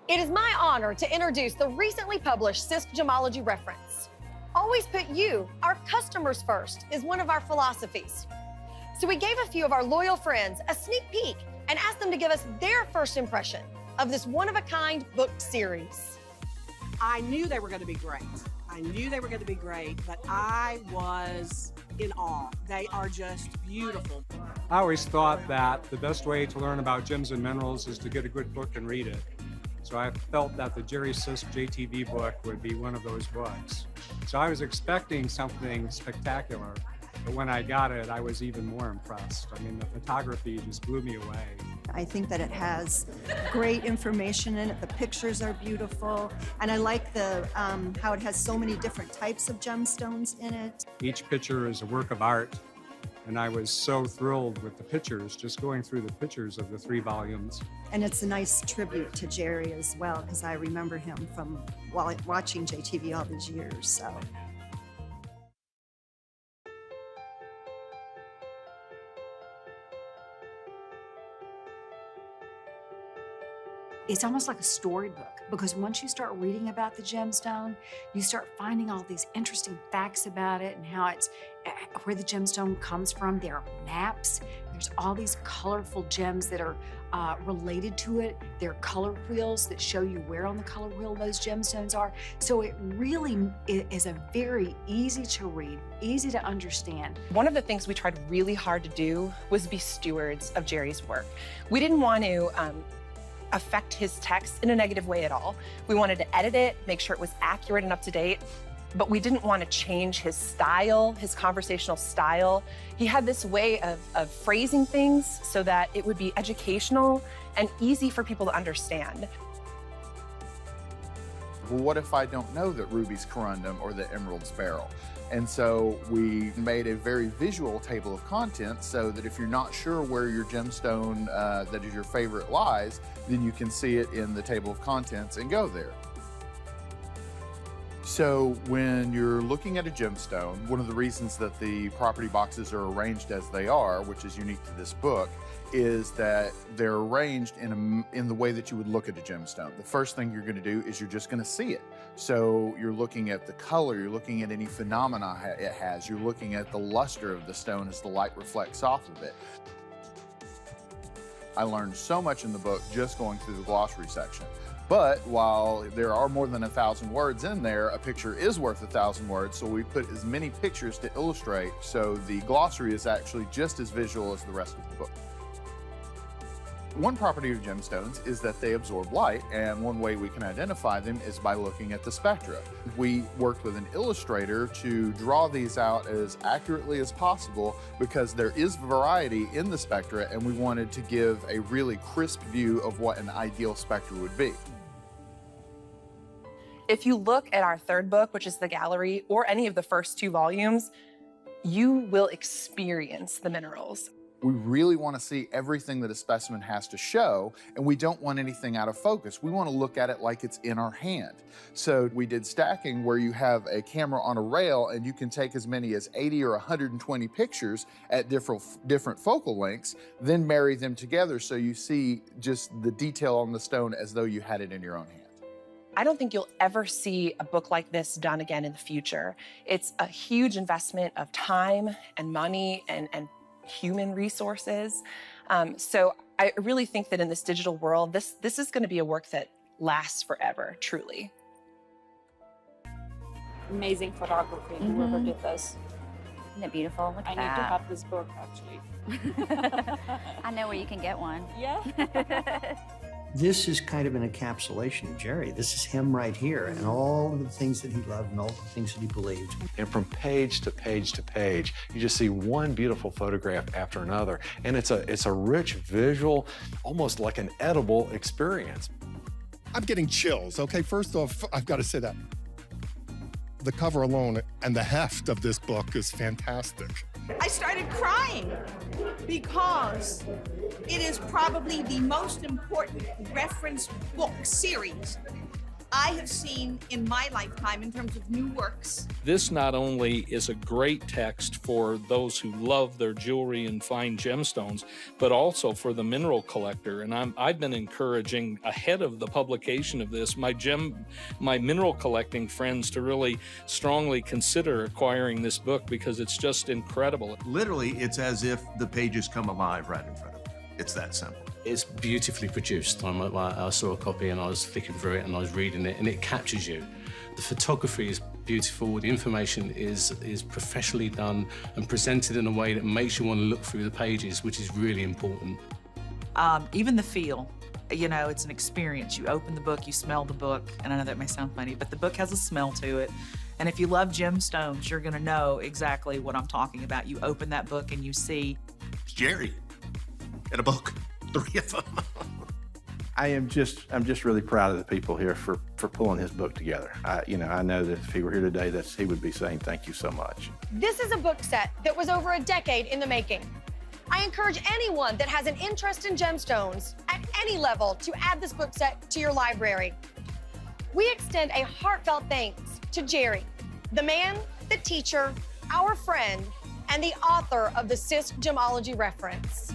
It is my honor to introduce the recently published Sisk Gemology reference. Always put you, our customers first, is one of our philosophies. So we gave a few of our loyal friends a sneak peek and asked them to give us their first impression of this one-of-a-kind book series. I knew they were going to be great. But I was in awe. They are just beautiful. I always thought that the best way to learn about gems and minerals is to get a good book and read it. So I felt that the Jerry Sisk JTV book would be one of those books. So I was expecting something spectacular, but when I got it, I was even more impressed. I mean, the photography just blew me away. I think that it has great information in it. The pictures are beautiful, and I like the how it has so many different types of gemstones in it. Each picture is a work of art, and I was so thrilled with the pictures, just going through the pictures of the 3 volumes. And it's a nice tribute to Jerry as well, because I remember him from watching JTV all these years. So. It's almost like a storybook, because once you start reading about the gemstone, you start finding all these interesting facts about it and how it's, where the gemstone comes from. There are maps. There's all these colorful gems that are related to it. There are color wheels that show you where on the color wheel those gemstones are. So it really is a very easy to read, easy to understand. One of the things we tried really hard to do was be stewards of Jerry's work. We didn't want to affect his text in a negative way at all. We wanted to edit it, make sure it was accurate and up to date, but we didn't want to change his style, his conversational style. He had this way of phrasing things so that it would be educational and easy for people to understand. Well, what if I don't know that ruby's corundum or the emerald's beryl? And so we made a very visual table of contents so that if you're not sure where your gemstone that is your favorite lies, then you can see it in the table of contents and go there. So when you're looking at a gemstone, one of the reasons that the property boxes are arranged as they are, which is unique to this book, is that they're arranged in the way that you would look at a gemstone. The first thing you're going to do is you're just going to see it. So you're looking at the color, you're looking at any phenomena it has, you're looking at the luster of the stone as the light reflects off of it. I learned so much in the book just going through the glossary section. But while there are more than 1,000 words in there, a picture is worth 1,000 words, so we put as many pictures to illustrate, so the glossary is actually just as visual as the rest of the book. One property of gemstones is that they absorb light, and one way we can identify them is by looking at the spectra. We worked with an illustrator to draw these out as accurately as possible because there is variety in the spectra, and we wanted to give a really crisp view of what an ideal spectra would be. If you look at our 3rd book, which is the gallery, or any of the first 2 volumes, you will experience the minerals. We really want to see everything that a specimen has to show, and we don't want anything out of focus. We want to look at it like it's in our hand. So we did stacking where you have a camera on a rail and you can take as many as 80 or 120 pictures at different focal lengths, then marry them together so you see just the detail on the stone as though you had it in your own hand. I don't think you'll ever see a book like this done again in the future. It's a huge investment of time and money and human resources. So I really think that in this digital world, this is going to be a work that lasts forever, truly. Amazing photography, whoever did this. Isn't it beautiful? Look at I need to have this book, actually. I know where you can get one. Yeah. This is kind of an encapsulation of Jerry. This is him right here, and all of the things that he loved and all the things that he believed. And from page to page to page, you just see one beautiful photograph after another. And it's a rich visual, almost like an edible experience. I'm getting chills, okay? First off, I've got to say that the cover alone and the heft of this book is fantastic. I started crying because it is probably the most important reference book series I have seen in my lifetime in terms of new works. This not only is a great text for those who love their jewelry and fine gemstones, but also for the mineral collector. And I've been encouraging ahead of the publication of this, my mineral collecting friends to really strongly consider acquiring this book because it's just incredible. Literally, it's as if the pages come alive right in front of you. It's that simple. It's beautifully produced. I saw a copy and I was flicking through it and I was reading it, and it captures you. The photography is beautiful. The information is professionally done and presented in a way that makes you want to look through the pages, which is really important. Even the feel, you know, it's an experience. You open the book, you smell the book, and I know that may sound funny, but the book has a smell to it. And if you love gemstones, you're gonna know exactly what I'm talking about. You open that book and you see. It's Jerry in a book. 3 of them. I'm just really proud of the people here for pulling his book together. I know that if he were here today, he would be saying thank you so much. This is a book set that was over a decade in the making. I encourage anyone that has an interest in gemstones at any level to add this book set to your library. We extend a heartfelt thanks to Jerry, the man, the teacher, our friend, and the author of the Sisk Gemology reference.